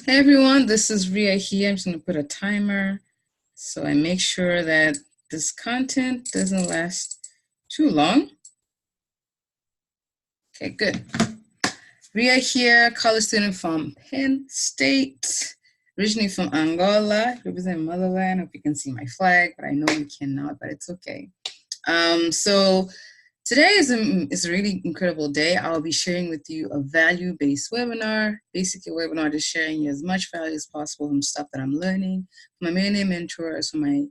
Hey everyone, this is Ria here. I'm just going to put a timer so I make sure that this content doesn't last too long. Okay, good. Ria here, college student from Penn State, originally from Angola, represent motherland. Hope you can see my flag, but I know you cannot, but it's okay. So today is a really incredible day. I'll be sharing with you a value-based webinar. Basically, a webinar just sharing you as much value as possible from stuff that I'm learning, from my millionaire mentors, from my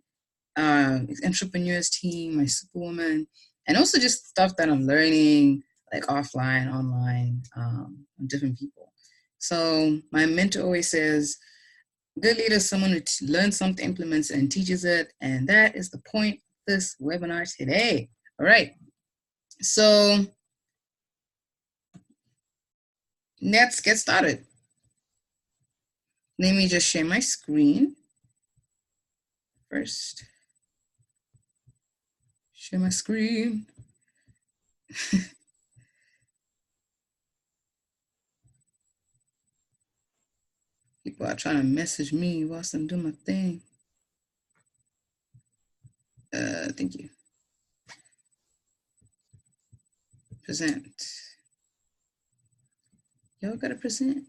entrepreneurs team, my superwoman, and also just stuff that I'm learning like offline, online, from different people. So my mentor always says, good leader is someone who learns something, implements it, and teaches it. And that is the point of this webinar today. All right. So let's get started. Let me just share my screen first. Share my screen. People are trying to message me whilst I'm doing my thing. Thank you. Present. Y'all gotta present.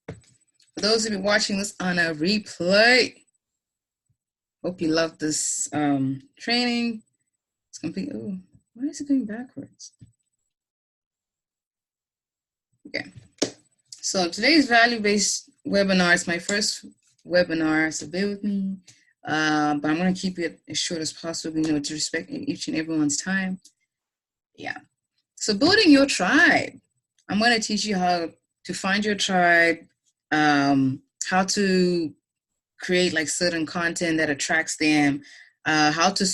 For those who've been watching this on a replay, hope you love this training. It's complete. Oh, why is it going backwards? Okay. So today's value-based webinar is my first webinar, so bear with me. But I'm going to keep it as short as possible, you know, to respect each and everyone's time. Yeah. So building your tribe. I'm going to teach you how to find your tribe, how to create like certain content that attracts them, how to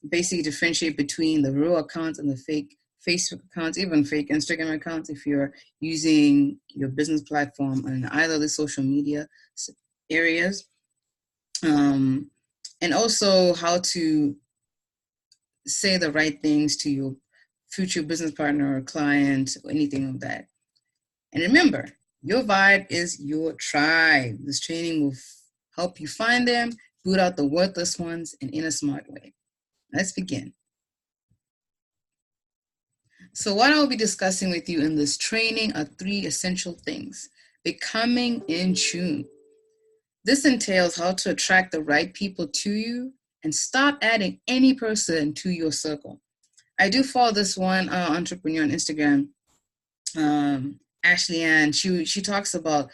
basically differentiate between the real accounts and the fake Facebook accounts, even fake Instagram accounts if you're using your business platform on either of the social media areas. And also how to say the right things to your future business partner or client or anything of that. And remember, your vibe is your tribe. This training will help you find them, boot out the worthless ones, and in a smart way. Let's begin. So what I'll be discussing with you in this training are 3 essential things. Becoming in tune. This entails how to attract the right people to you and stop adding any person to your circle. I do follow this one entrepreneur on Instagram, Ashley Ann. She talks about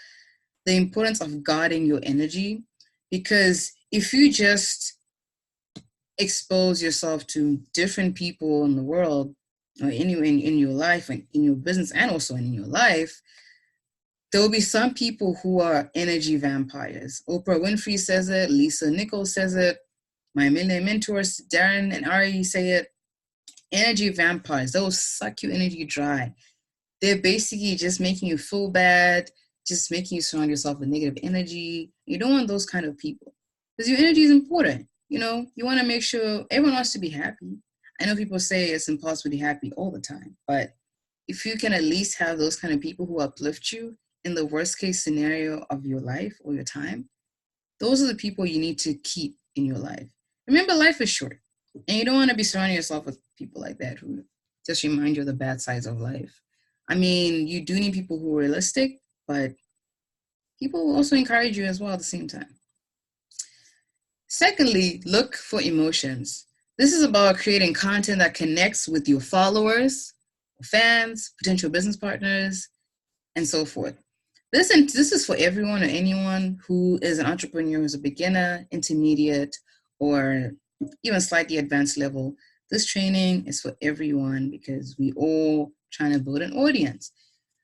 the importance of guarding your energy, because if you just expose yourself to different people in the world, or anywhere in your life, and in your business, and also in your life, there will be some people who are energy vampires. Oprah Winfrey says it, Lisa Nichols says it, my millionaire mentors, Darren and Ari, say it. Energy vampires, they will suck your energy dry. They're basically just making you feel bad, just making you surround yourself with negative energy. You don't want those kind of people, because your energy is important. You know, you want to make sure everyone wants to be happy. I know people say it's impossible to be happy all the time, but if you can at least have those kind of people who uplift you in the worst case scenario of your life or your time, those are the people you need to keep in your life. Remember, life is short, and you don't want to be surrounding yourself with people like that who just remind you of the bad sides of life. I mean, you do need people who are realistic, but people will also encourage you as well at the same time. Secondly, look for emotions. This is about creating content that connects with your followers, fans, potential business partners, and so forth. This is for everyone or anyone who is an entrepreneur, who's a beginner, intermediate, or even slightly advanced level. This training is for everyone, because we all trying to build an audience.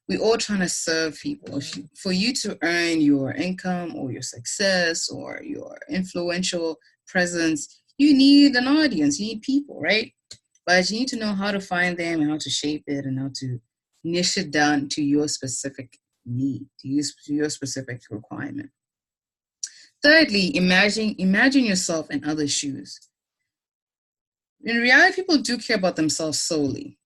We all trying to serve people. For you to earn your income or your success or your influential presence, you need an audience, you need people, right? But you need to know how to find them and how to shape it and how to niche it down to your specific need, to your specific requirement. Thirdly, imagine yourself in other shoes. In reality, people do care about themselves solely,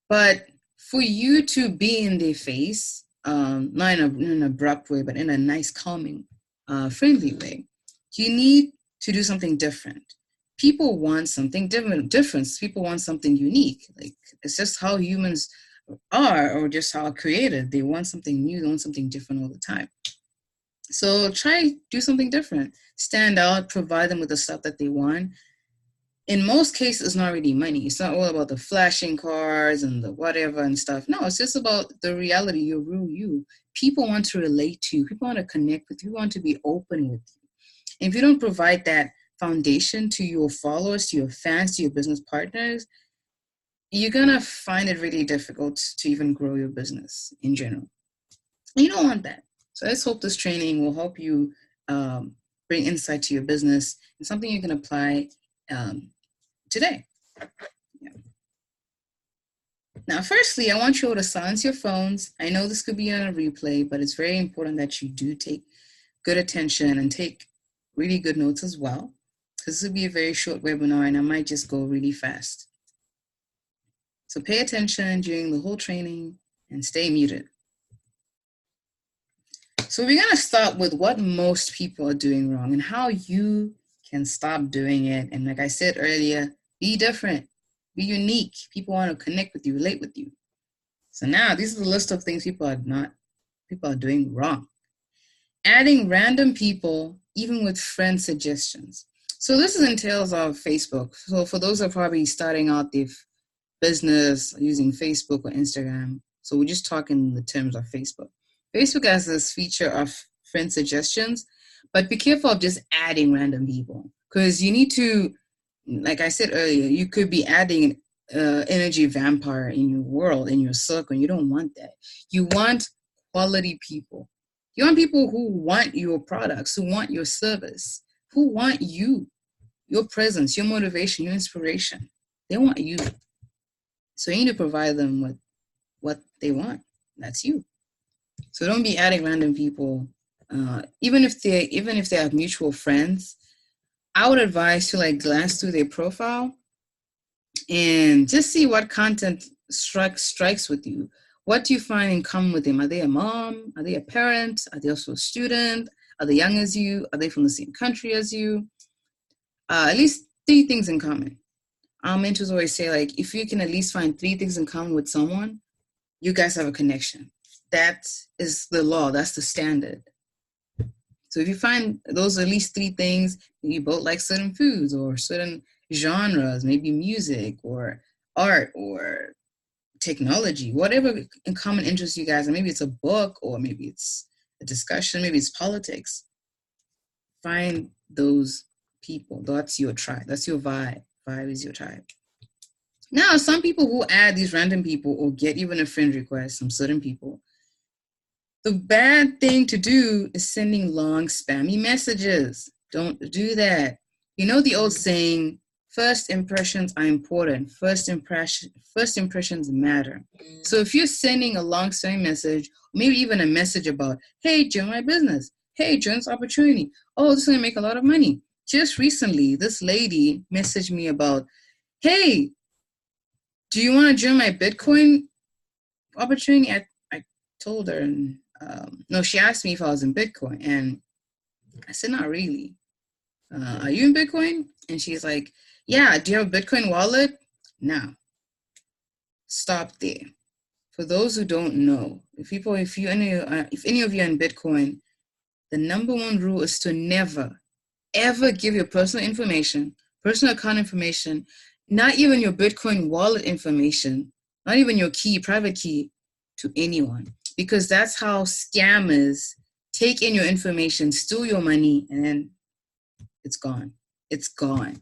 but for you to be in their face not in an abrupt way, but in a nice, calming, friendly way. You need to do something different. People want something different. People want something unique. Like, it's just how humans are, or just how created. They want something new. They want something different all the time. So try do something different. Stand out. Provide them with the stuff that they want. In most cases, it's not really money. It's not all about the flashing cars and the whatever and stuff. No, it's just about the reality, your real you. People want to relate to you. People want to connect with you. People want to be open with you. And if you don't provide that foundation to your followers, to your fans, to your business partners, you're going to find it really difficult to even grow your business in general. And you don't want that. So let's hope this training will help you bring insight to your business and something you can apply today. Yeah. Now, firstly, I want you all to silence your phones. I know this could be on a replay, but it's very important that you do take good attention and take really good notes as well, because this will be a very short webinar and I might just go really fast. So pay attention during the whole training and stay muted. So we're going to start with what most people are doing wrong and how you can stop doing it. And like I said earlier, be different, be unique. People want to connect with you, relate with you. So now this is a list of things people are doing wrong. Adding random people, even with friend suggestions. So this entails of Facebook. So for those who are probably starting out their business using Facebook or Instagram, so we're just talking in the terms of Facebook. Facebook has this feature of friend suggestions, but be careful of just adding random people, because you need to, like I said earlier, you could be adding energy vampire in your world, in your circle, and you don't want that. You want quality people. You want people who want your products, who want your service, who want you, your presence, your motivation, your inspiration. They want you. So you need to provide them with what they want. That's you. So don't be adding random people, even if they have mutual friends. I would advise to like glance through their profile and just see what content strikes with you. What do you find in common with them? Are they a mom? Are they a parent? Are they also a student? Are they young as you? Are they from the same country as you? At least 3 things in common. Our mentors always say, like, if you can at least find 3 things in common with someone, you guys have a connection. That is the law. That's the standard. So if you find those at least 3 things, you both like certain foods or certain genres, maybe music or art or technology, whatever in common interests you guys, and maybe it's a book or maybe it's a discussion, maybe it's politics. Find those people. That's your tribe. That's your vibe. Vibe is your tribe. Now, some people who add these random people or get even a friend request from certain people, the bad thing to do is sending long spammy messages. Don't do that. You know the old saying, first impressions are important. First impressions matter. So if you're sending a long spammy message, maybe even a message about, hey, join my business. Hey, join this opportunity. Oh, this is going to make a lot of money. Just recently, this lady messaged me about, hey, do you want to join my Bitcoin opportunity? I told her, and no, she asked me if I was in Bitcoin, and I said, not really. Are you in Bitcoin? And she's like, yeah, do you have a Bitcoin wallet? Now, stop there. For those who don't know, if any of you are in Bitcoin, the number 1 rule is to never, ever give your personal information, personal account information, not even your Bitcoin wallet information, not even your key, private key, to anyone. Because that's how scammers take in your information, steal your money, and then it's gone. It's gone.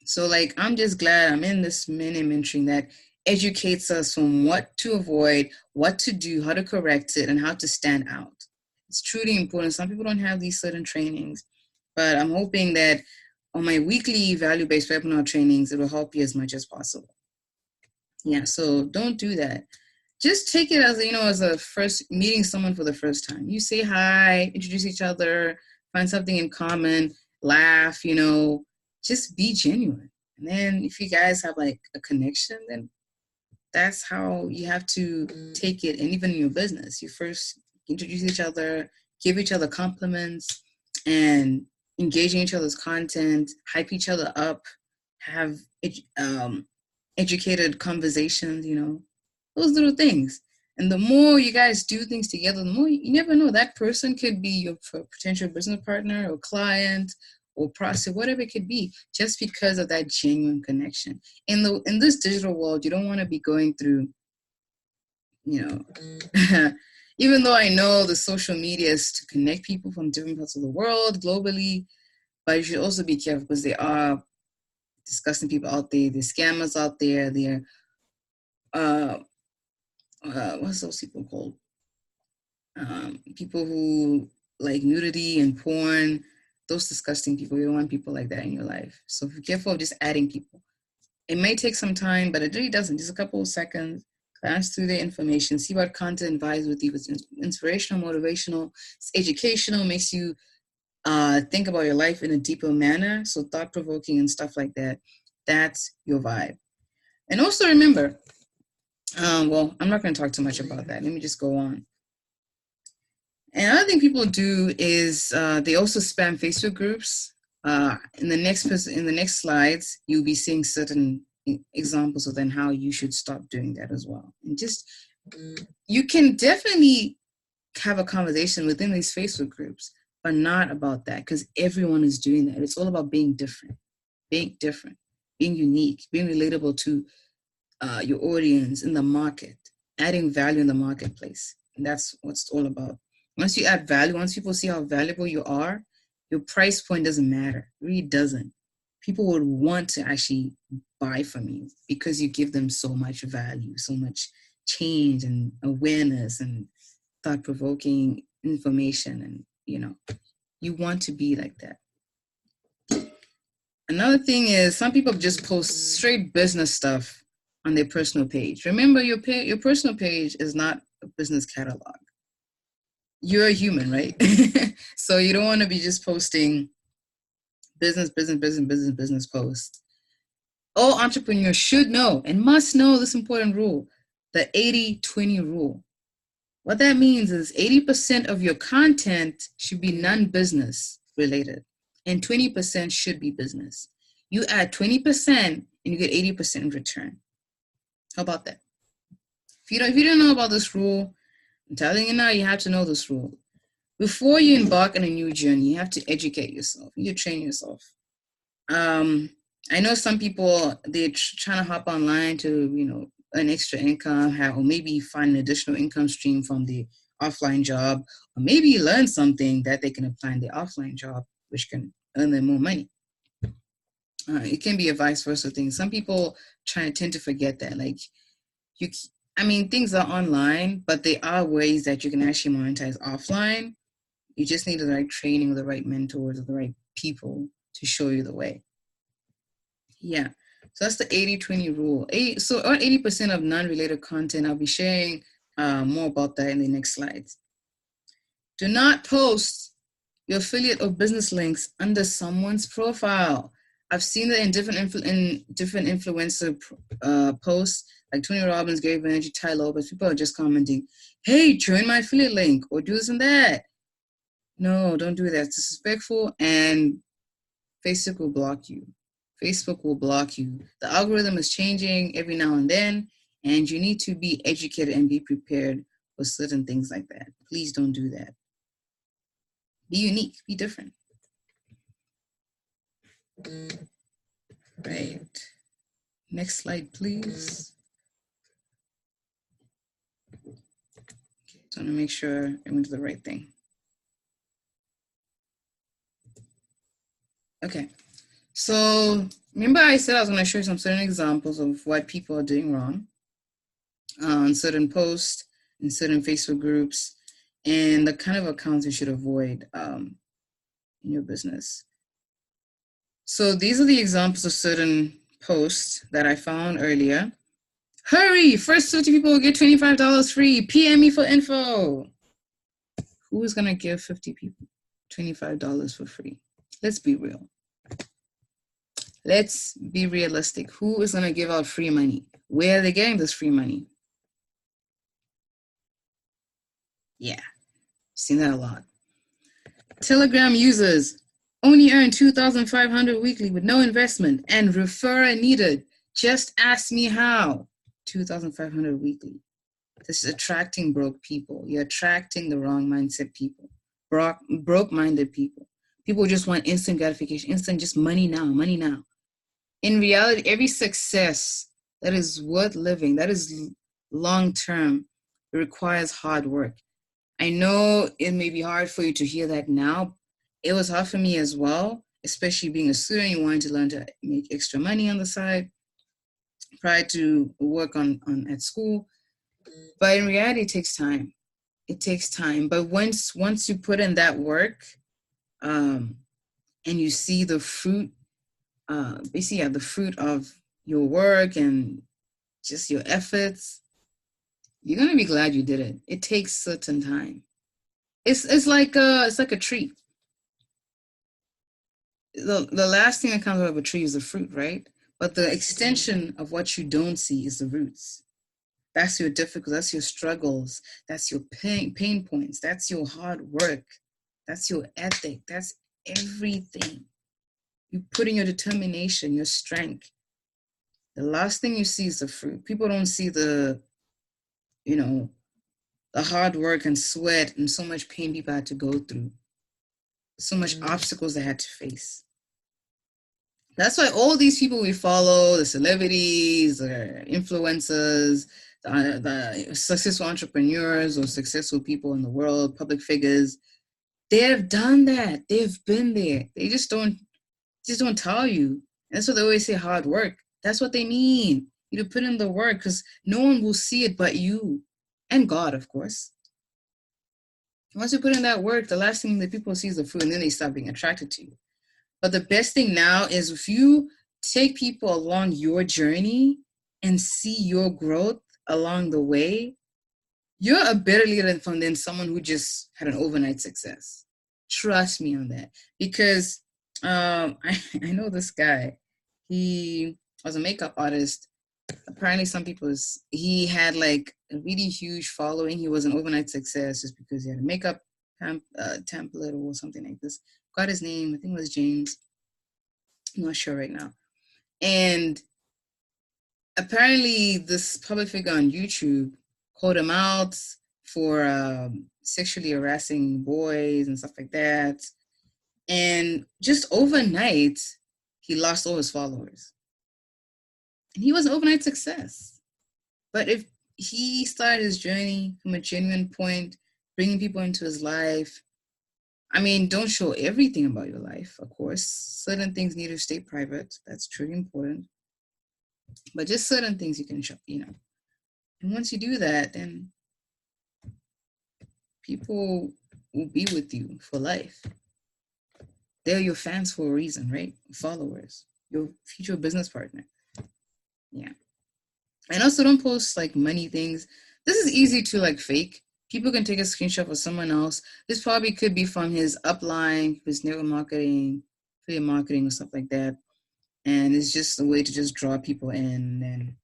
So like, I'm just glad I'm in this mini mentoring that educates us from what to avoid, what to do, how to correct it, and how to stand out. It's truly important. Some people don't have these certain trainings, but I'm hoping that on my weekly value-based webinar trainings, it will help you as much as possible. Yeah, so don't do that. Just take it as, as a first meeting someone for the first time. You say hi, introduce each other, find something in common, laugh, just be genuine. And then if you guys have like a connection, then That's how you have to take it. And even in your business, you first introduce each other, give each other compliments, and engage in each other's content, hype each other up, have educated conversations, you know, those little things. And the more you guys do things together, the more, you never know, that person could be your potential business partner or client or prospect, whatever it could be, just because of that genuine connection. In this digital world, you don't want to be going through, you know, even though I know the social media is to connect people from different parts of the world globally, but you should also be careful because there are disgusting people out there, there's scammers out there, there what's those people called? People who like nudity and porn, those disgusting people. You don't want people like that in your life. So be careful of just adding people. It may take some time, but it really doesn't. Just a couple of seconds, glance through their information, see what content vibes with you. It's inspirational, motivational, it's educational, makes you think about your life in a deeper manner. So thought-provoking and stuff like that, that's your vibe. And also remember, well, I'm not going to talk too much about that. Let me just go on. And another thing people do is they also spam Facebook groups. In the next slides, you'll be seeing certain examples of then how you should stop doing that as well. And just, you can definitely have a conversation within these Facebook groups, but not about that, because everyone is doing that. It's all about being different, being unique, being relatable to your audience in the market, adding value in the marketplace. And that's what it's all about. Once you add value, once people see how valuable you are, your price point doesn't matter. It really doesn't. People would want to actually buy from you because you give them so much value, so much change and awareness and thought-provoking information. And, you know, you want to be like that. Another thing is some people just post straight business stuff on their personal page. Remember, your personal page is not a business catalog. You're a human, right? So you don't want to be just posting business posts. All entrepreneurs should know and must know this important rule, the 80-20 rule. What that means is 80% of your content should be non-business related and 20% should be business. You add 20% and you get 80% in return. How about that? If you don't know about this rule, I'm telling you now, you have to know this rule. Before you embark on a new journey, you have to educate yourself. You train yourself. I know some people, they're trying to hop online to, you know, earn extra income, or maybe find an additional income stream from the offline job, or maybe learn something that they can apply in the offline job, which can earn them more money. It can be a vice versa thing. Some people tend to forget that. Like, things are online, but there are ways that you can actually monetize offline. You just need the right training, the right mentors, or the right people to show you the way. Yeah, so that's the 80-20 rule. So on 80% of non-related content, I'll be sharing more about that in the next slides. Do not post your affiliate or business links under someone's profile. I've seen that in different influencer posts, like Tony Robbins, Gary Vaynerchuk, Ty Lopez. People are just commenting, "Hey, join my affiliate link," or "Do this and that." No, don't do that. It's disrespectful, and Facebook will block you. Facebook will block you. The algorithm is changing every now and then, and you need to be educated and be prepared for certain things like that. Please don't do that. Be unique, be different. Right. Next slide, please. Okay, so I want to make sure I went to the right thing. Okay. So remember I said I was going to show you some certain examples of what people are doing wrong on certain posts, in certain Facebook groups, and the kind of accounts you should avoid in your business. So these are the examples of certain posts that I found earlier. Hurry, first 50 people will get $25 free. PM me for info. Who is going to give 50 people $25 for free? Let's be real. Let's be realistic. Who is going to give out free money? Where are they getting this free money? Yeah, seen that a lot. Telegram users only earn 2,500 weekly with no investment and referral needed. Just ask me how. 2,500 weekly. This is attracting broke people. You're attracting the wrong mindset people, broke-minded people. People just want instant gratification, instant just money now, money now. In reality, every success that is worth living, that is long-term, requires hard work. I know it may be hard for you to hear that now. It was hard for me as well, especially being a student. You wanted to learn to make extra money on the side, prior to work on at school. But in reality, it takes time. It takes time. But once you put in that work, and you see the fruit, basically the fruit of your work and just your efforts, you're gonna be glad you did it. It takes certain time. It's like a tree. The last thing that comes out of a tree is the fruit, right? But the extension of what you don't see is the roots. That's your difficulties, that's your struggles, that's your pain points, that's your hard work, that's your ethic, that's everything. You put in your determination, your strength. The last thing you see is the fruit. People don't see the hard work and sweat and so much pain people had to go through, so much obstacles they had to face. That's why all these people we follow, the celebrities, the influencers, the successful entrepreneurs or successful people in the world, public figures, they've done that. They've been there. They just don't tell you. And that's what they always say, hard work. That's what they mean. You to put in the work, because no one will see it but you and God, of course. Once you put in that work, the last thing that people see is the fruit, and then they start being attracted to you. But the best thing now is if you take people along your journey and see your growth along the way, you're a better leader than someone who just had an overnight success. Trust me on that. Because I know this guy. He was a makeup artist. Apparently he had like a really huge following. He was an overnight success just because he had a makeup template or something like this. Got his name, I think it was James. I'm not sure right now. And apparently this public figure on YouTube called him out for sexually harassing boys and stuff like that. And just overnight, he lost all his followers. And he was an overnight success. But if he started his journey from a genuine point, bringing people into his life, I mean, don't show everything about your life, of course. Certain things need to stay private. That's truly important. But just certain things you can show, And once you do that, then people will be with you for life. They're your fans for a reason, right? Followers, your future business partner. Yeah. And also don't post like money things. This is easy to like fake. People can take a screenshot of someone else. This probably could be from his upline, his network marketing, affiliate marketing or stuff like that. And it's just a way to just draw people in, and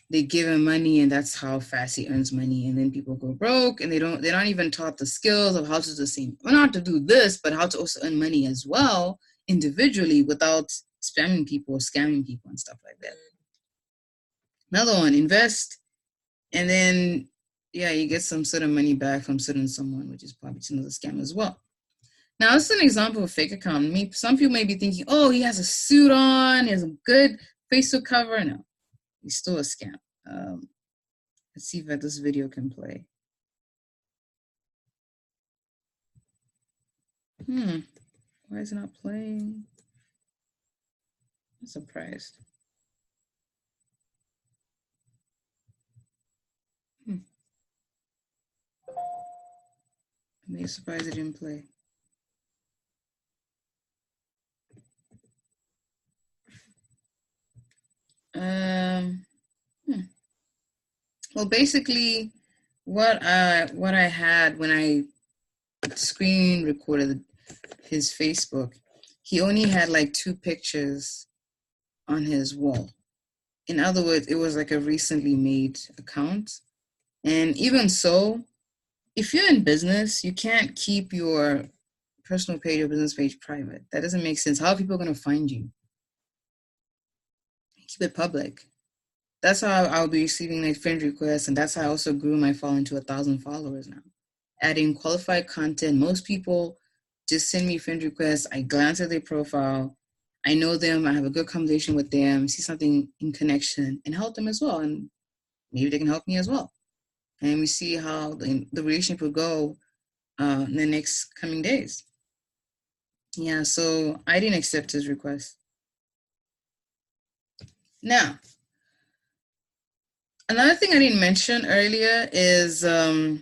they give him money, and that's how fast he earns money. And then people go broke, and they're not even taught the skills of how to do the same, well, not to do this, but how to also earn money as well individually without spamming people or scamming people and stuff like that. Another one, invest, and then you get some sort of money back from certain someone, which is probably another scam as well. Now, this is an example of a fake account. Some people may be thinking, oh, he has a suit on, he has a good Facebook cover. No, he's still a scam. Let's see if this video can play. Why is it not playing? I'm surprised. I'm surprised it didn't play. Well, basically, what I had when I screen recorded his Facebook, he only had like 2 pictures on his wall. In other words, it was like a recently made account. And even so, if you're in business, you can't keep your personal page or business page private. That doesn't make sense. How are people going to find you? Keep it public. That's how I'll be receiving like friend requests, and that's how I also grew my following to 1,000 followers now. Adding qualified content. Most people just send me friend requests. I glance at their profile. I know them. I have a good conversation with them. See something in connection and help them as well. And maybe they can help me as well. And we see how the relationship will go in the next coming days. Yeah, so I didn't accept his request. Now, another thing I didn't mention earlier is the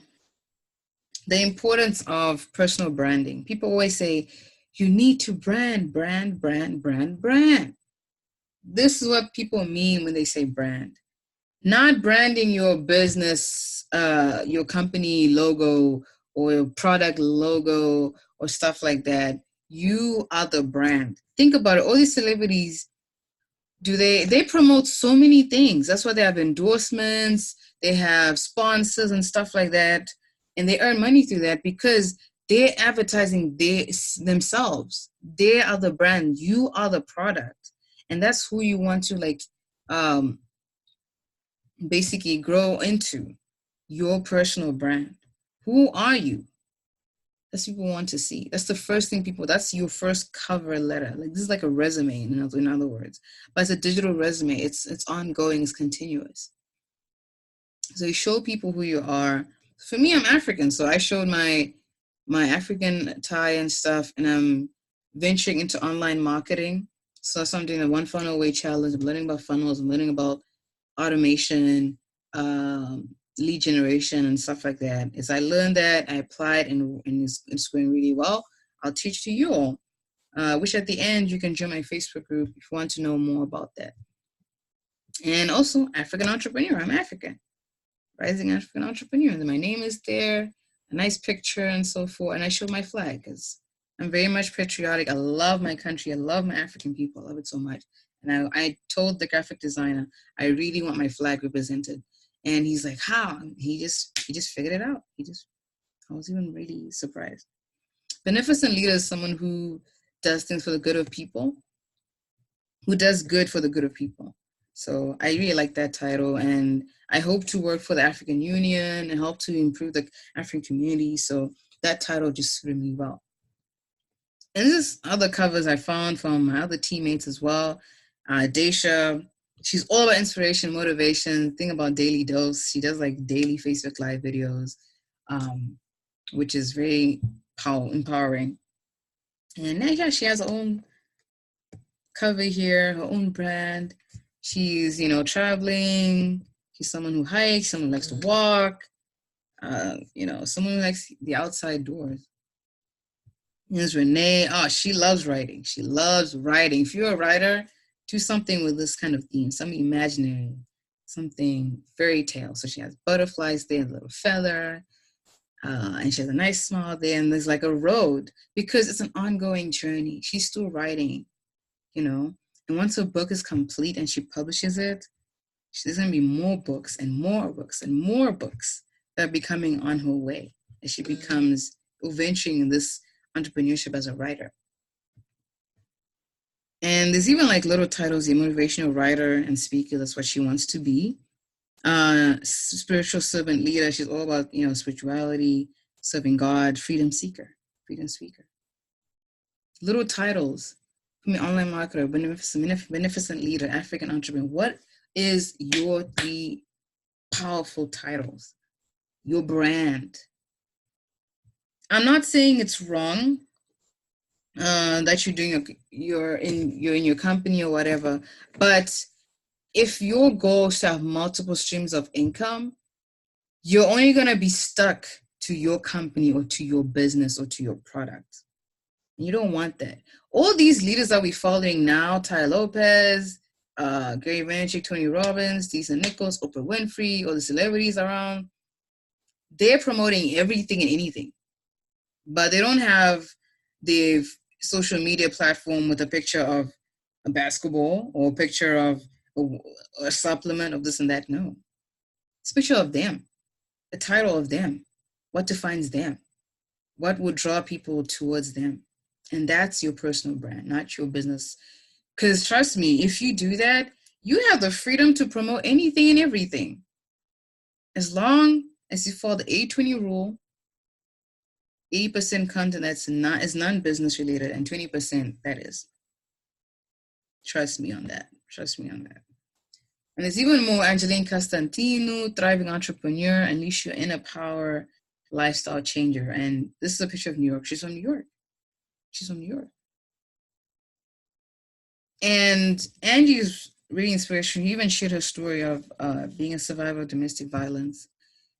importance of personal branding. People always say, you need to brand. This is what people mean when they say brand. Not branding your business, your company logo or your product logo or stuff like that. You are the brand. Think about it. All these celebrities, they promote so many things. That's why they have endorsements, they have sponsors and stuff like that, and they earn money through that because they're advertising themselves. They are the brand. You are the product, and that's who you want to basically grow into, your personal brand. Who are you? That's what people want to see. That's the first thing that's your first cover letter. Like, this is like a resume, in other words. But it's a digital resume. It's ongoing, it's continuous. So you show people who you are. For me, I'm African, so I showed my African tie and stuff, and I'm venturing into online marketing. So something, a one funnel away challenge. I'm learning about funnels. I'm learning about automation, lead generation and stuff like that. As I learned that, I applied, and it's going really well. I'll teach to you all, which at the end, you can join my Facebook group if you want to know more about that. And also, African entrepreneur. I'm African, rising African entrepreneur. And my name is there, a nice picture and so forth. And I show my flag because I'm very much patriotic. I love my country. I love my African people. I love it so much. And I told the graphic designer, I really want my flag represented. And he's like, how? And he just figured it out. I was even really surprised. Beneficent leader is someone who does things for the good of people, who does good for the good of people. So I really like that title, and I hope to work for the African Union and help to improve the African community. So that title just suited me well. And this is other covers I found from my other teammates as well. Daisha, she's all about inspiration, motivation, thing about Daily Dose. She does like daily Facebook Live videos, which is very empowering. And yeah, she has her own cover here, her own brand. She's, traveling. She's someone who hikes, someone who likes to walk, someone who likes the outside doors. There's Renee. Oh, she loves writing. She loves writing. If you're a writer, do something with this kind of theme, something imaginary, something fairy tale. So she has butterflies there, a little feather, and she has a nice smile there, and there's like a road because it's an ongoing journey. She's still writing, and once her book is complete and she publishes it, there's going to be more books and more books and more books that are becoming on her way as she becomes venturing in this entrepreneurship as a writer. And there's even like little titles, the motivational writer and speaker. That's what she wants to be. Spiritual servant leader. She's all about, spirituality, serving God, freedom seeker, freedom speaker. Little titles from an online marketer, beneficent leader, African entrepreneur. What is your 3 powerful titles? Your brand. I'm not saying it's wrong that you're doing you're in your company or whatever, but if your goal is to have multiple streams of income, you're only going to be stuck to your company or to your business or to your product. You don't want that. All these leaders that we're following now, Ty Lopez, Gary Vaynerchuk, Tony Robbins, Lisa Nichols, Oprah Winfrey, all the celebrities around, they're promoting everything and anything, but they don't have the social media platform with a picture of a basketball or a picture of a supplement of this and that. No. It's a picture of them, the title of them, what defines them, what will draw people towards them. And that's your personal brand, not your business. Because trust me, if you do that, you have the freedom to promote anything and everything. As long as you follow the 80-20 rule, 80% content that's is non-business related and 20% that is. Trust me on that. Trust me on that. And there's even more. Angeline Costantino, thriving entrepreneur, unleash your inner power, lifestyle changer. And this is a picture of New York. She's from New York. She's from New York. And Angie's really inspirational. She even shared her story of being a survivor of domestic violence.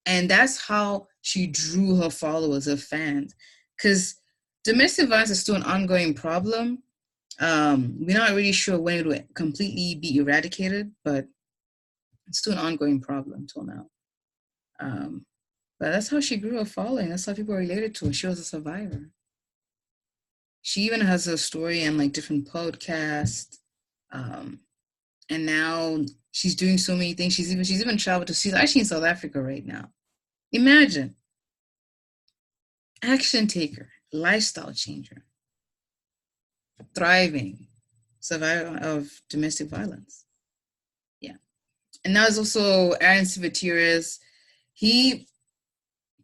And that's how she drew her followers, her fans. Because domestic violence is still an ongoing problem. We're not really sure when it will completely be eradicated, but it's still an ongoing problem till now. But that's how she grew her following. That's how people related to her. She was a survivor. She even has a story in like different podcasts. And now she's doing so many things. She's even traveled to, she's actually in South Africa right now. Imagine. Action taker, lifestyle changer, thriving, survivor of domestic violence. Yeah. And now there's also Aaron Sivatiris. He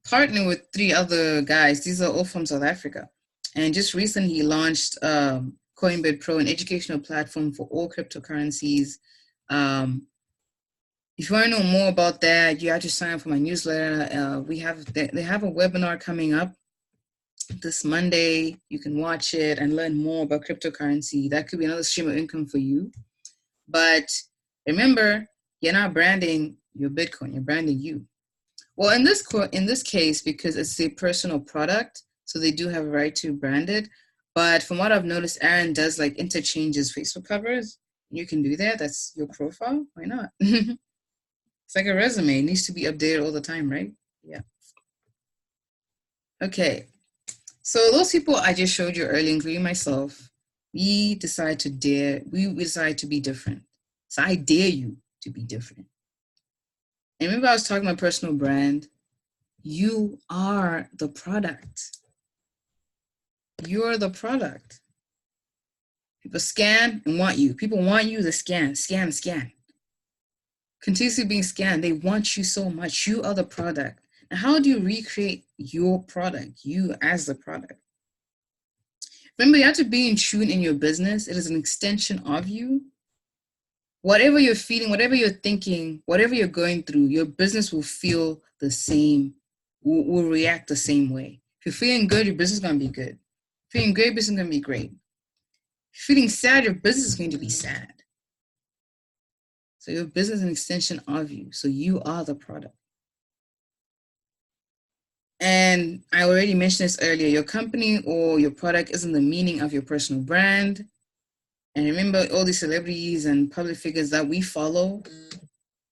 partnered with 3 other guys. These are all from South Africa. And just recently he launched Coinbase Pro, an educational platform for all cryptocurrencies. If you want to know more about that, you have to sign up for my newsletter. They have a webinar coming up this Monday. You can watch it and learn more about cryptocurrency. That could be another stream of income for you. But remember, you're not branding your Bitcoin, you're branding you. Well, in this case, because it's a personal product, so they do have a right to brand it. But from what I've noticed, Aaron does like interchanges Facebook covers. You can do that. That's your profile. Why not? It's like a resume. It needs to be updated all the time, right? Yeah. Okay. So those people I just showed you earlier, including myself, we decide to be different. So I dare you to be different. And remember I was talking about personal brand. You are the product. You're the product. People scan and want you. People want you to scan. Continuously being scanned. They want you so much. You are the product. Now, how do you recreate your product? You as the product. Remember, you have to be in tune in your business. It is an extension of you. Whatever you're feeling, whatever you're thinking, whatever you're going through, your business will feel the same, will react the same way. If you're feeling good, your business is going to be good. If you're feeling great, business is going to be great. If you're feeling sad, your business is going to be sad. So your business is an extension of you. So you are the product. And I already mentioned this earlier. Your company or your product isn't the meaning of your personal brand. And remember, all these celebrities and public figures that we follow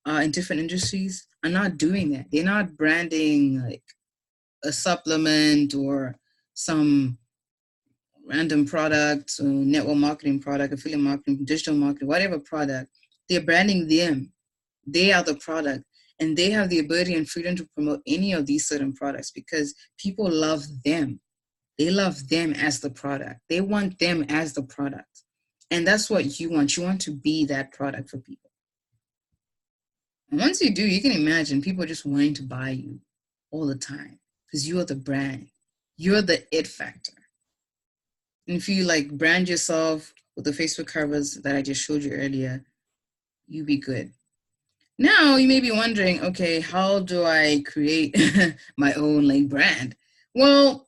in different industries are not doing that. They're not branding like a supplement or some random product, or network marketing product, affiliate marketing, digital marketing, whatever product. They're branding them. They are the product. And they have the ability and freedom to promote any of these certain products because people love them. They love them as the product. They want them as the product. And that's what you want. You want to be that product for people. And once you do, you can imagine people just wanting to buy you all the time because you're the brand. You're the it factor. And if you like brand yourself with the Facebook covers that I just showed you earlier, you be good. Now you may be wondering, okay, how do I create my own like brand? Well,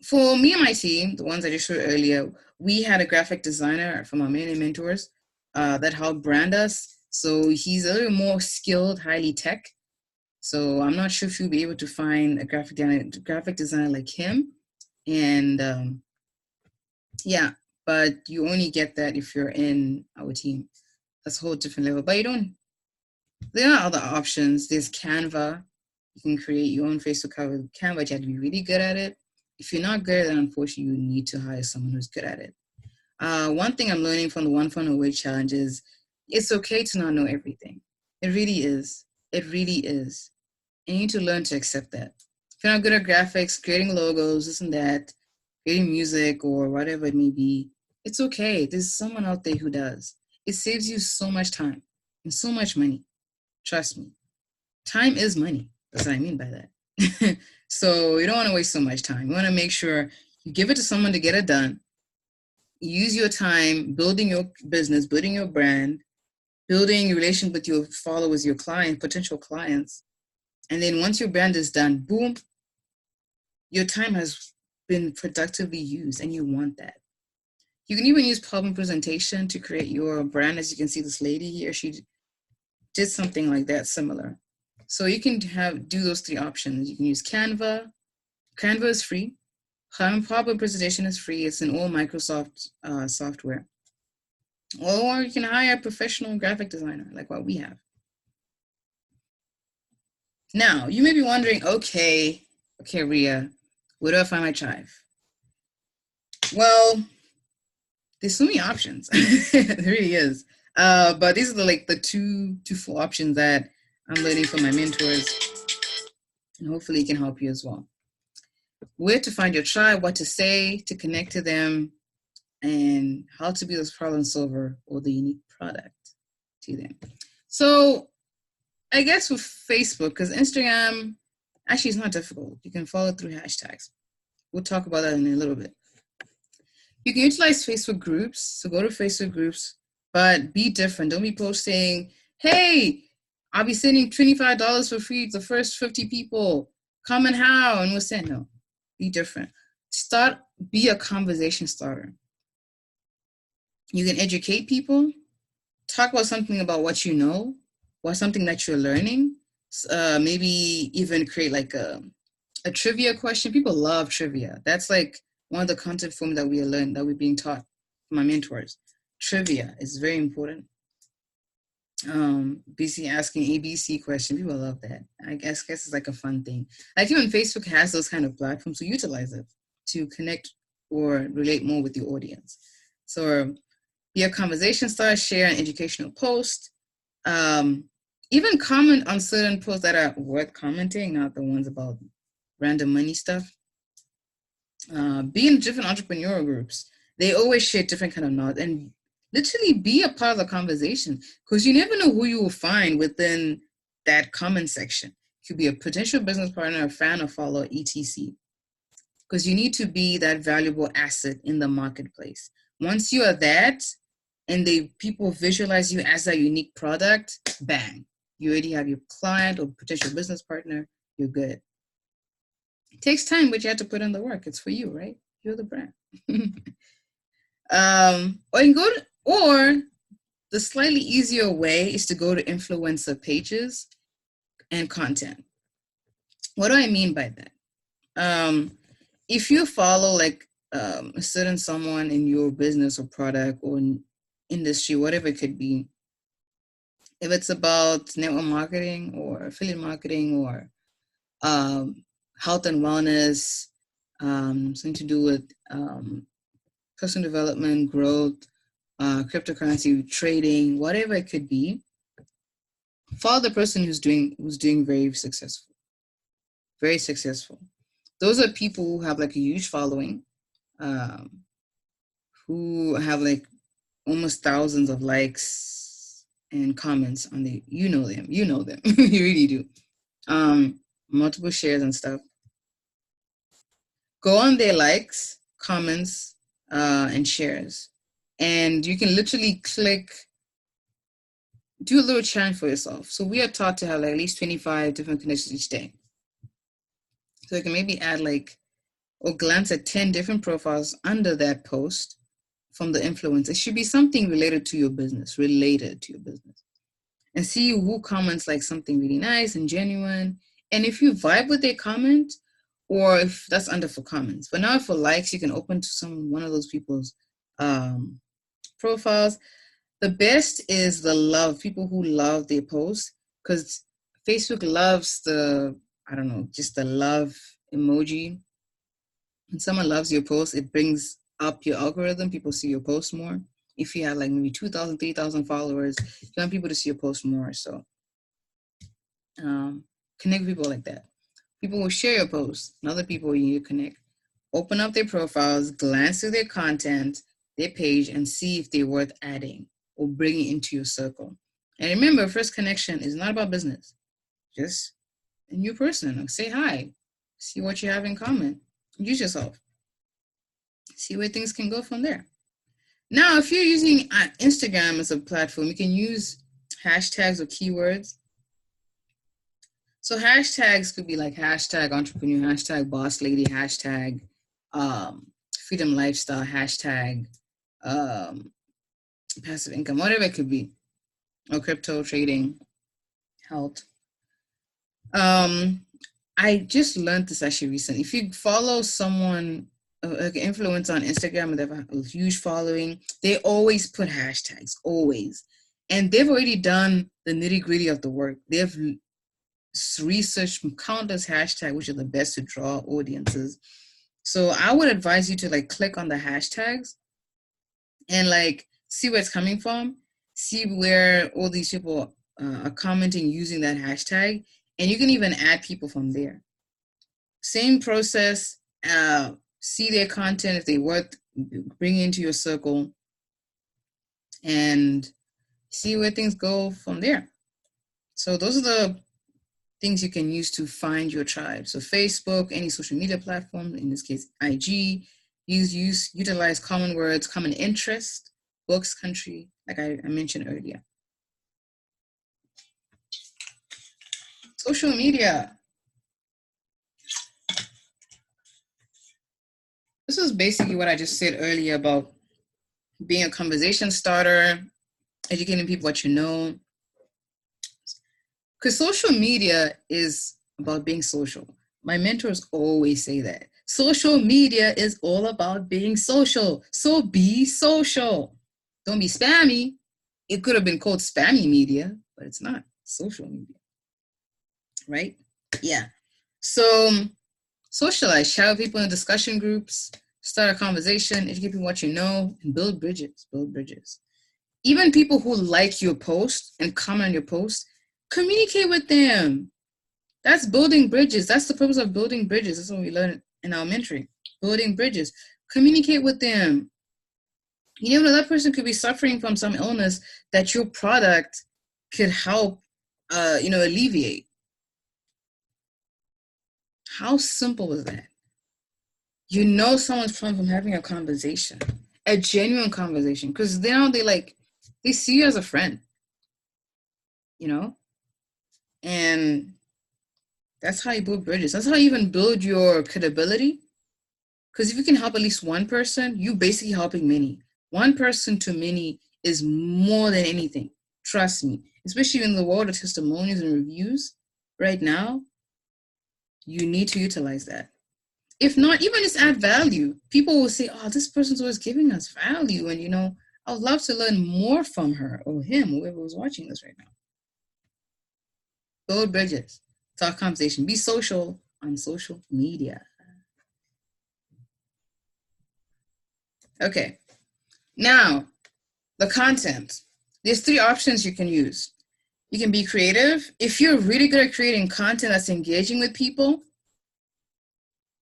for me and my team, the ones I just showed earlier, we had a graphic designer from our many mentors that helped brand us. So he's a little more skilled, highly tech. So I'm not sure if you'll be able to find a graphic designer like him. And yeah, but you only get that if you're in our team. That's a whole different level. But there are other options. There's Canva. You can create your own Facebook cover with Canva. You have to be really good at it. If you're not good at it, unfortunately, you need to hire someone who's good at it. One thing I'm learning from the One Funnel Away Challenge is it's okay to not know everything. It really is. It really is. And you need to learn to accept that. If you're not good at graphics, creating logos, this and that, creating music or whatever it may be, it's okay. There's someone out there who does. It saves you so much time and so much money. Trust me. Time is money. That's what I mean by that. So you don't want to waste so much time. You want to make sure you give it to someone to get it done. Use your time building your business, building your brand, building relations with your followers, your clients, potential clients. And then once your brand is done, boom, your time has been productively used and you want that. You can even use PowerPoint presentation to create your brand. As you can see, this lady here, she did something like that similar. So you can do those three options. You can use Canva. Canva is free. PowerPoint presentation is free. It's in all Microsoft software. Or you can hire a professional graphic designer like what we have. Now, you may be wondering, okay, Ria, where do I find my tribe? Well, there's so many options. There really is. But these are the two full options that I'm learning from my mentors, and hopefully it can help you as well. Where to find your tribe, what to say to connect to them, and how to be this problem solver or the unique product to them. So I guess with Facebook, because Instagram actually is not difficult. You can follow through hashtags. We'll talk about that in a little bit. You can utilize Facebook groups. So go to Facebook groups, but be different. Don't be posting, hey, I'll be sending $25 for free to the first 50 people. Comment how, and we'll send. No, be different. Be a conversation starter. You can educate people, talk about something about what you know, or something that you're learning. Maybe even create like a trivia question. People love trivia. That's like one of the content forms that we learn, that we're being taught from my mentors. Trivia is very important. BC asking ABC question. People love that. I guess it's like a fun thing. Like even Facebook has those kind of platforms, so utilize it to connect or relate more with your audience. So be a conversation starter, share an educational post. Even comment on certain posts that are worth commenting, not the ones about random money stuff. Be in different entrepreneurial groups. They always share different kind of knowledge, and literally be a part of the conversation, because you never know who you will find within that comment section. It could be a potential business partner, a fan, or follower, etc. Because you need to be that valuable asset in the marketplace. Once you are that, and people visualize you as a unique product, bang, you already have your client or potential business partner, you're good. It takes time, but you have to put in the work. It's for you, right? You're the brand. Or the slightly easier way is to go to influencer pages and content. What do I mean by that? If you follow a certain someone in your business or product or industry, whatever it could be, if it's about network marketing or affiliate marketing or health and wellness, something to do with personal development, growth, cryptocurrency trading, whatever it could be, follow the person who's doing very successful. Very successful. Those are people who have like a huge following, who have like almost thousands of likes and comments on you know them, you really do. Multiple shares and stuff. Go on their likes, comments, and shares. And you can literally do a little challenge for yourself. So we are taught to have like at least 25 different connections each day. So you can maybe add or glance at 10 different profiles under that post from the influencer. It should be something related to your business, and see who comments like something really nice and genuine. And if you vibe with their comment, or if that's under for comments. But now for likes, you can open to one of those people's profiles. The best is people who love their posts, because Facebook loves just the love emoji. When someone loves your post, it brings up your algorithm. People see your post more. If you have like maybe 2,000, 3,000 followers, you want people to see your post more. So connect with people like that. People will share your posts, and other people you need to connect. Open up their profiles, glance through their content, their page, and see if they're worth adding or bringing into your circle. And remember, first connection is not about business. Just a new person. Say hi. See what you have in common. Use yourself. See where things can go from there. Now, if you're using Instagram as a platform, you can use hashtags or keywords. So hashtags could be like hashtag entrepreneur, hashtag boss lady, hashtag freedom lifestyle, hashtag passive income, whatever it could be, or crypto trading, health. I just learned this actually recently. If you follow someone, like an influencer on Instagram, and they have a huge following, they always put hashtags, always. And they've already done the nitty gritty of the work. They've researched countless hashtags, which are the best to draw audiences. So I would advise you to like click on the hashtags and like see where it's coming from, see where all these people are commenting using that hashtag, and you can even add people from there. Same process, see their content if they worth bringing into your circle, and see where things go from there. So those are the things you can use to find your tribe. So Facebook, any social media platform, in this case IG, utilize common words, common interest, books, country, like I mentioned earlier. Social media. This is basically what I just said earlier about being a conversation starter, educating people what you know. Because social media is about being social. My mentors always say that. Social media is all about being social. So be social. Don't be spammy. It could have been called spammy media, but it's not. Social media. Right? Yeah. So socialize, shout people in discussion groups, start a conversation, educate people what you know, and build bridges. Build bridges. Even people who like your post and comment on your post, communicate with them. That's building bridges. That's the purpose of building bridges. That's what we learn in our mentoring. Building bridges. Communicate with them. You never know, that person could be suffering from some illness that your product could help, alleviate. How simple is that? You know someone's from having a conversation, a genuine conversation, because now they see you as a friend, and that's how you build bridges. That's how you even build your credibility. Because if you can help at least one person, you're basically helping many. One person to many is more than anything. Trust me. Especially in the world of testimonials and reviews right now, you need to utilize that. If not, even just add value. People will say, oh, this person's always giving us value. And, I would love to learn more from her or him, whoever was watching this right now. Build bridges. Talk conversation. Be social on social media. Okay. Now, the content. There's 3 options you can use. You can be creative. If you're really good at creating content that's engaging with people,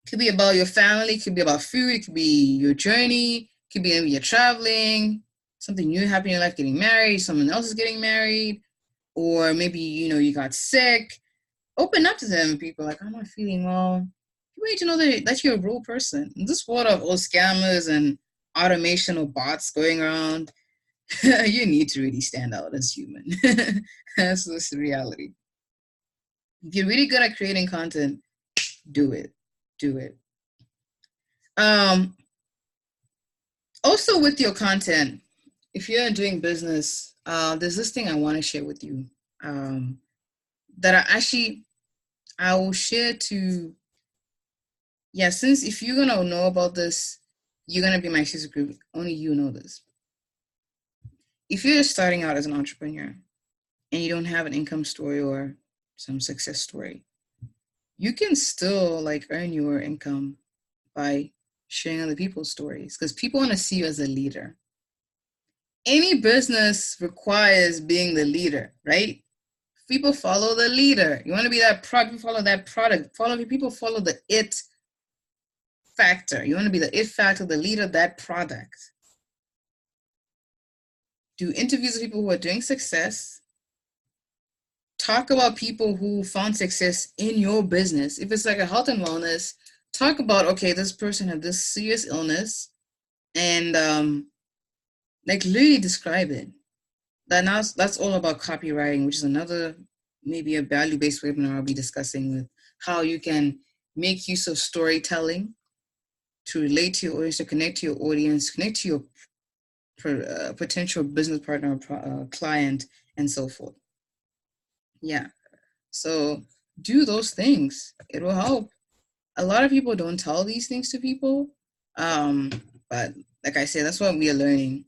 it could be about your family, it could be about food, it could be your journey, it could be maybe you're traveling, something new happening in your life, getting married, someone else is getting married, or maybe, you got sick. Open up to them, people like, I'm not feeling well. You need to know that you're a real person. In this world of all scammers and automation or bots going around, you need to really stand out as human. That's the reality. If you're really good at creating content, do it. Do it. Also with your content, if you're doing business, there's this thing I want to share with you that I will share to, since if you're going to know about this, you're going to be my exclusive group. Only you know this. If you're starting out as an entrepreneur and you don't have an income story or some success story, you can still earn your income by sharing other people's stories, because people want to see you as a leader. Any business requires being the leader, right? People follow the leader. You want to be that product, follow that product. People follow the it factor. You want to be the it factor, the leader of that product. Do interviews with people who are doing success. Talk about people who found success in your business. If it's like a health and wellness, talk about, okay, this person had this serious illness, and like literally describe it. That's all about copywriting, which is another, maybe a value-based webinar I'll be discussing, with how you can make use of storytelling to relate to your audience, to connect to your audience, connect to your potential business partner, client, and so forth. Yeah. So do those things. It will help. A lot of people don't tell these things to people. But like I said, that's what we are learning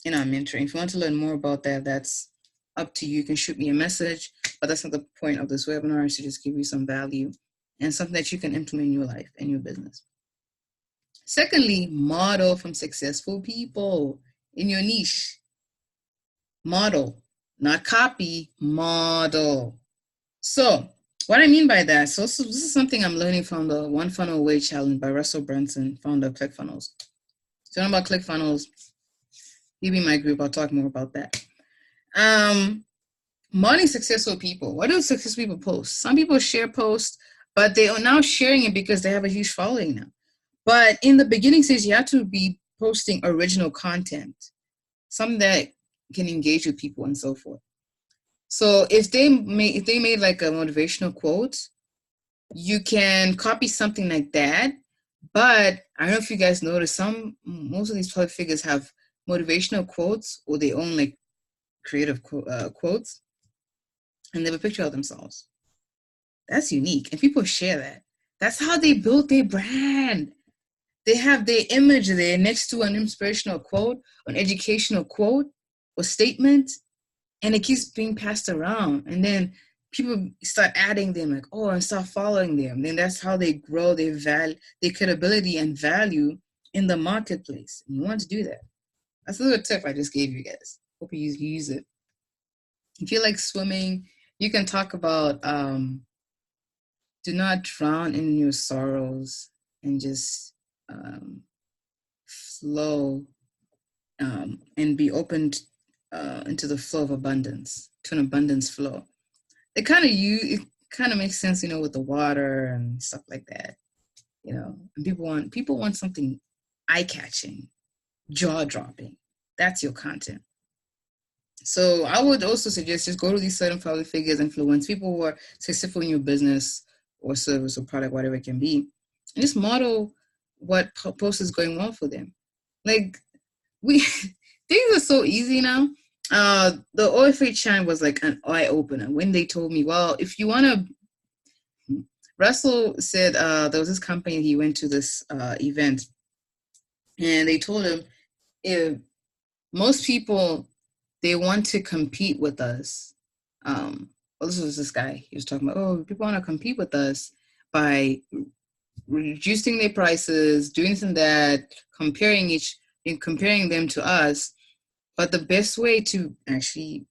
in our mentoring. If you want to learn more about that, that's up to you. You can shoot me a message, but that's not the point of this webinar, is to just give you some value and something that you can implement in your life and your business. Secondly, model from successful people in your niche. Model, not copy, model. So what I mean by that, so this is something I'm learning from the One Funnel Away Challenge by Russell Brunson, founder of ClickFunnels. So about ClickFunnels, you be my group, I'll talk more about that. Modeling successful people. What do successful people post? Some people share posts, but they are now sharing it because they have a huge following now. But in the beginning stage, you have to be posting original content, something that can engage with people and so forth. So if they made like a motivational quote, you can copy something like that. But I don't know if you guys notice, most of these public figures have motivational quotes, or they own like creative quotes, and they have a picture of themselves. That's unique, and people share that. That's how they built their brand. They have their image there next to an inspirational quote, an educational quote or statement, and it keeps being passed around. And then people start adding them, like, oh, and start following them. And then that's how they grow their credibility and value in the marketplace. And you want to do that. That's a little tip I just gave you guys. Hope you use it. If you like swimming, you can talk about do not drown in your sorrows, and just flow and be open into the flow of abundance, to an abundance flow. It kind of makes sense, with the water and stuff like that, and people want something eye-catching, jaw-dropping. That's your content. So I would also suggest just go to these certain public figures, influence people who are successful in your business or service or product, whatever it can be, and just model what post is going well for them. Like, things are so easy now. The OFA chant was like an eye opener when they told me, well, if you want to, Russell said there was this company, he went to this event, and they told him, if most people, they want to compete with us. This was this guy. He was talking about, oh, people want to compete with us by reducing their prices, doing this and that, comparing them to us. But the best way to actually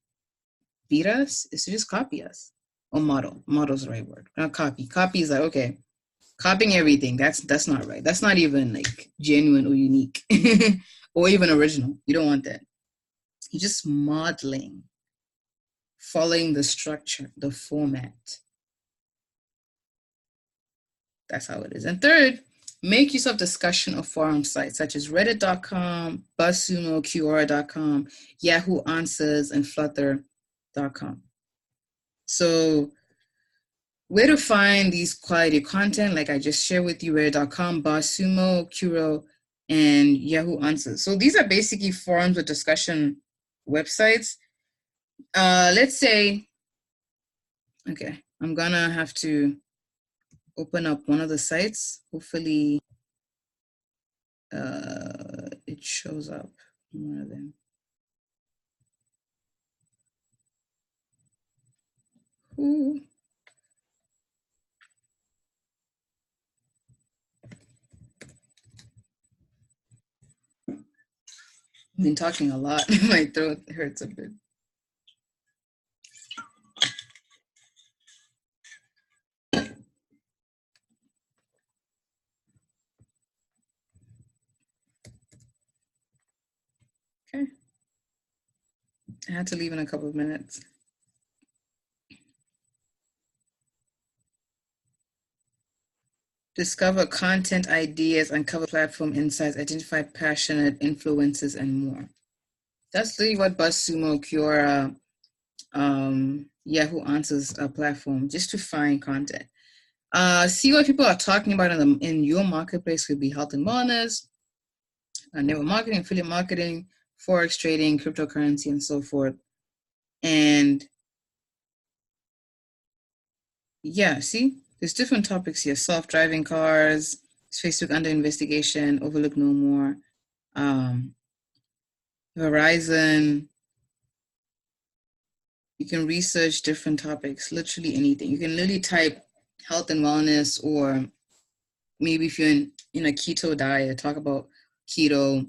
beat us is to just copy us, or model. Model is the right word, not copy. Copy is like, okay, copying everything. That's not right. That's not even like genuine or unique, or even original. You don't want that. You're just modeling, following the structure, the format. That's how it is. And third, make use of discussion or forum sites such as reddit.com, BuzzSumo, QR.com, Yahoo Answers, and Flutter.com. So where to find these quality content, like I just shared with you, reddit.com, BuzzSumo, Curo, and Yahoo Answers. So these are basically forums or discussion websites. Let's say, okay, I'm gonna have to open up one of the sites. Hopefully it shows up in one of them. Ooh. I've been talking a lot. My throat hurts a bit. Okay. I had to leave in a couple of minutes. Discover content ideas, uncover platform insights, identify passionate influencers, and more. That's really what BuzzSumo, Quora, Yahoo Answers platform, just to find content. See what people are talking about in your marketplace. Could be health and wellness, network marketing, affiliate marketing, forex trading, cryptocurrency, and so forth. And yeah, see, there's different topics here. Self-driving cars, Facebook under investigation, overlook no more, Verizon. You can research different topics, literally anything. You can literally type health and wellness, or maybe if you're in a keto diet, talk about keto,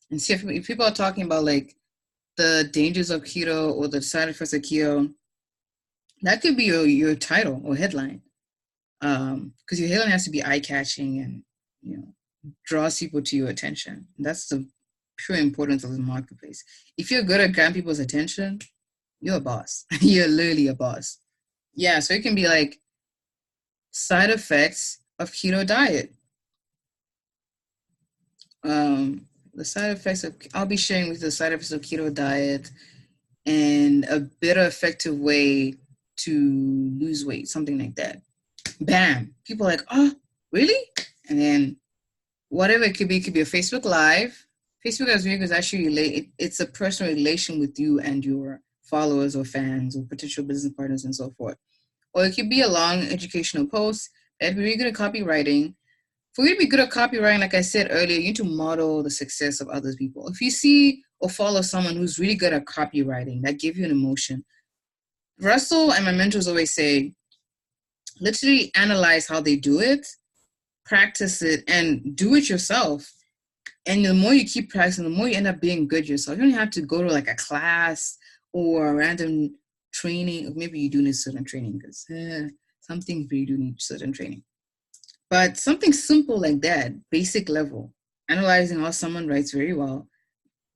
and see if people are talking about like the dangers of keto or the side effects of keto. That could be your title or headline, because your headline has to be eye-catching and draws people to your attention. That's the pure importance of the marketplace. If you're good at grabbing people's attention, you're a boss. You're literally a boss. Yeah, so it can be like side effects of keto diet. The side effects of, I'll be sharing with the side effects of keto diet and a better effective way to lose weight, something like that. Bam. People are like, oh, really? And then whatever it could be a Facebook Live. Facebook as well is actually it's a personal relation with you and your followers or fans or potential business partners and so forth. Or it could be a long educational post. That'd be really good at copywriting. For you to be good at copywriting, like I said earlier, you need to model the success of other people. If you see or follow someone who's really good at copywriting, that gives you an emotion. Russell and my mentors always say, literally analyze how they do it, practice it, and do it yourself. And the more you keep practicing, the more you end up being good yourself. You don't have to go to like a class or a random training. Maybe you do need certain training, because some things you do need certain training. But something simple like that, basic level, analyzing how someone writes very well,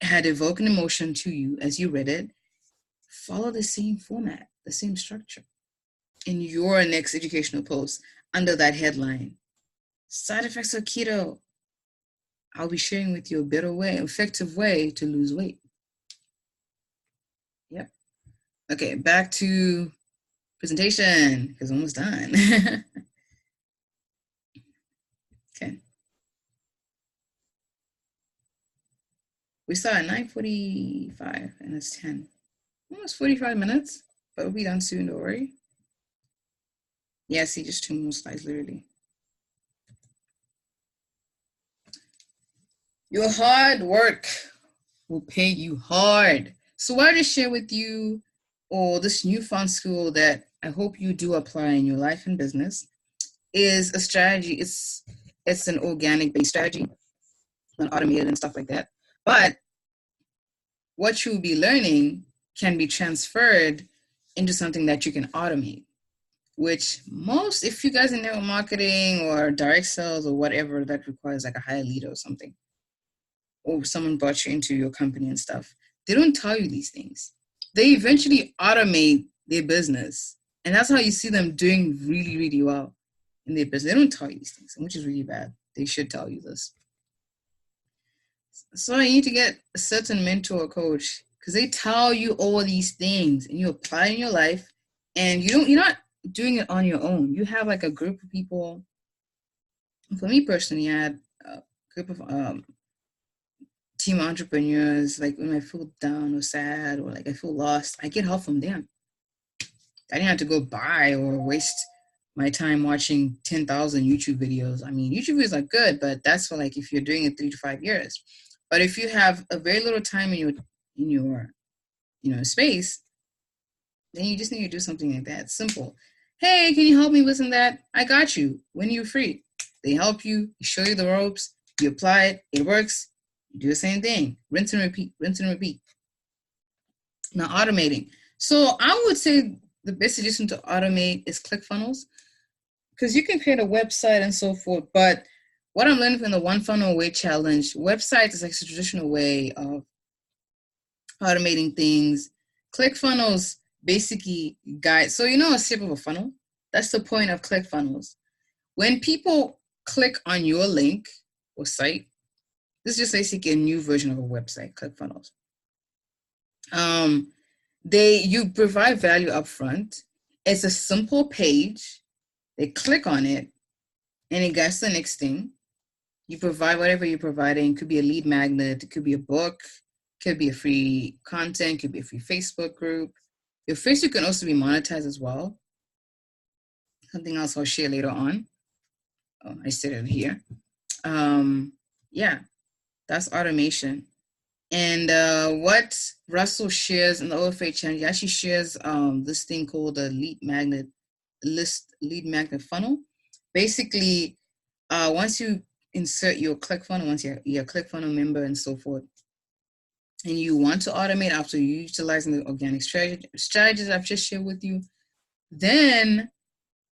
had evoked an emotion to you as you read it, follow the same format, the same structure in your next educational post under that headline. Side effects of keto. I'll be sharing with you a better way, effective way to lose weight. Yep. Okay, back to presentation, because I'm almost done. Okay. We start at 9:45 and it's 10. Almost 45 minutes, but we'll be done soon, don't worry. Yeah, see, just 2 more slides, literally. Your hard work will pay you hard. So what I just share with you, or this newfound skill that I hope you do apply in your life and business, is a strategy. It's an organic based strategy, not automated and stuff like that. But what you'll be learning can be transferred into something that you can automate, which most, if you guys in network marketing or direct sales or whatever that requires like a higher leader or something, or someone brought you into your company and stuff, they don't tell you these things. They eventually automate their business. And that's how you see them doing really, really well in their business. They don't tell you these things, which is really bad. They should tell you this. So you need to get a certain mentor or coach, because they tell you all these things and you apply in your life, and you're not doing it on your own. You have like a group of people. For me personally, I had a group of team entrepreneurs. Like when I feel down or sad or like I feel lost, I get help from them. I didn't have to go buy or waste my time watching 10,000 YouTube videos. I mean, YouTube videos are good, but that's for like if you're doing it 3 to 5 years. But if you have a very little time in your space, then you just need to do something like that. Simple. Hey, can you help me with that? I got you. When you're free, they help you, show you the ropes, you apply it, it works, You do the same thing, rinse and repeat, rinse and repeat. Now automating. So I would say the best suggestion to automate is ClickFunnels, because you can create a website and so forth. But what I'm learning from the One Funnel Away Challenge, websites is like a traditional way of automating things. ClickFunnels basically guide. So you know a shape of a funnel? That's the point of ClickFunnels. When people click on your link or site, this is just basically a new version of a website, ClickFunnels. You provide value up front. It's a simple page. They click on it, and it gets the next thing. You provide whatever you're providing. It could be a lead magnet. It could be a book. It could be a free content. It could be a free Facebook group. Your Facebook can also be monetized as well. Something else I'll share later on. Oh, I said it here. Yeah, that's automation. And what Russell shares in the OFA channel, he actually shares this thing called the lead magnet funnel. Basically, once you insert your ClickFunnels, once you're a ClickFunnels member and so forth, and you want to automate after utilizing the organic strategies I've just shared with you, then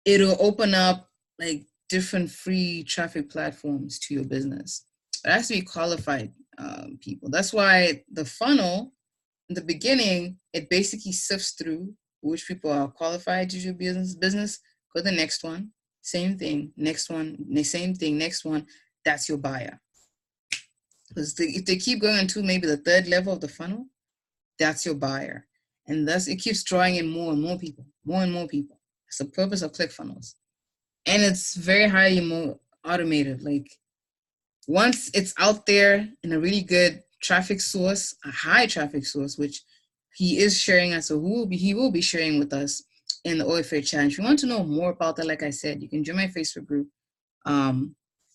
it'll open up like different free traffic platforms to your business. It has to be qualified people. That's why the funnel in the beginning, it basically sifts through which people are qualified to do business. Go to the next one, same thing, next one, same thing, next one. That's your buyer. Because if they keep going to maybe the third level of the funnel, that's your buyer. And thus it keeps drawing in more and more people, more and more people. That's the purpose of ClickFunnels. And it's very highly more automated. Like once it's out there in a really good traffic source, a high traffic source, which he is sharing us, so he will be sharing with us in the OFA challenge. If you want to know more about that, like I said, you can join my Facebook group.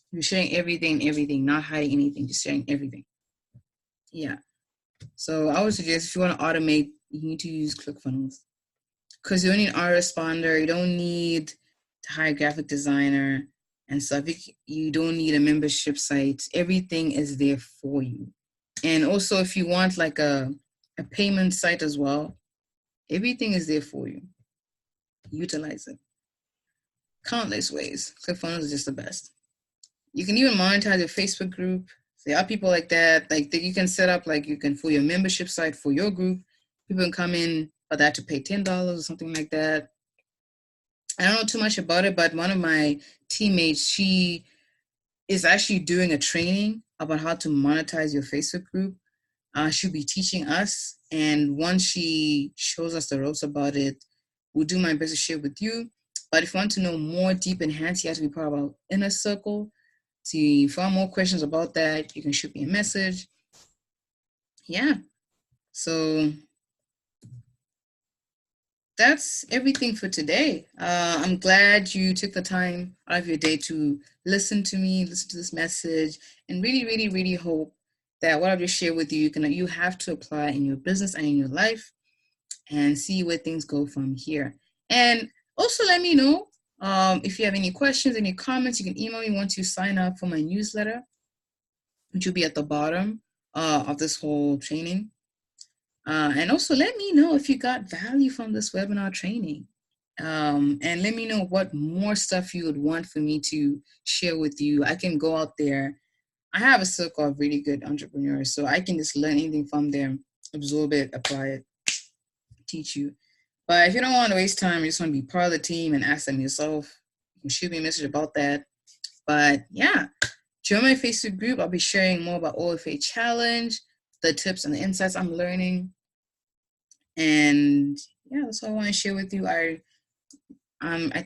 You're sharing everything, not hiding anything, just sharing everything. Yeah. So I would suggest if you want to automate, you need to use ClickFunnels. Because you don't need an autoresponder, you don't need to hire a graphic designer and stuff. You don't need a membership site. Everything is there for you. And also if you want like a payment site as well, everything is there for you. Utilize it. Countless ways. ClickFunnels is just the best. You can even monetize your Facebook group. There are people like that. Like you can set up like you can for your membership site for your group. People can come in, but they have to pay $10 or something like that. I don't know too much about it, but one of my teammates, she is actually doing a training about how to monetize your Facebook group. She'll be teaching us, and once she shows us the ropes about it, we'll do my best to share with you. But if you want to know more deep and hands, you have to be part of our inner circle. So if you have more questions about that, you can shoot me a message. Yeah. So that's everything for today. I'm glad you took the time out of your day to listen to me, listen to this message, and really, really, really hope that what I've just shared with you, you have to apply in your business and in your life and see where things go from here. And also let me know if you have any questions, any comments. You can email me once you sign up for my newsletter, which will be at the bottom of this whole training. And also let me know if you got value from this webinar training. And let me know what more stuff you would want for me to share with you. I can go out there. I have a circle of really good entrepreneurs, so I can just learn anything from them, absorb it, apply it, teach you. But if you don't want to waste time, you just want to be part of the team and ask them yourself, you can shoot me a message about that. But yeah, join my Facebook group. I'll be sharing more about OFA Challenge, the tips and the insights I'm learning. And yeah, that's all I want to share with you. I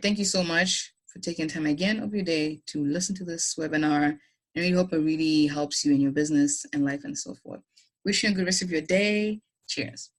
thank you so much for taking time again of your day to listen to this webinar. And we hope it really helps you in your business and life and so forth. Wishing you a good rest of your day. Cheers.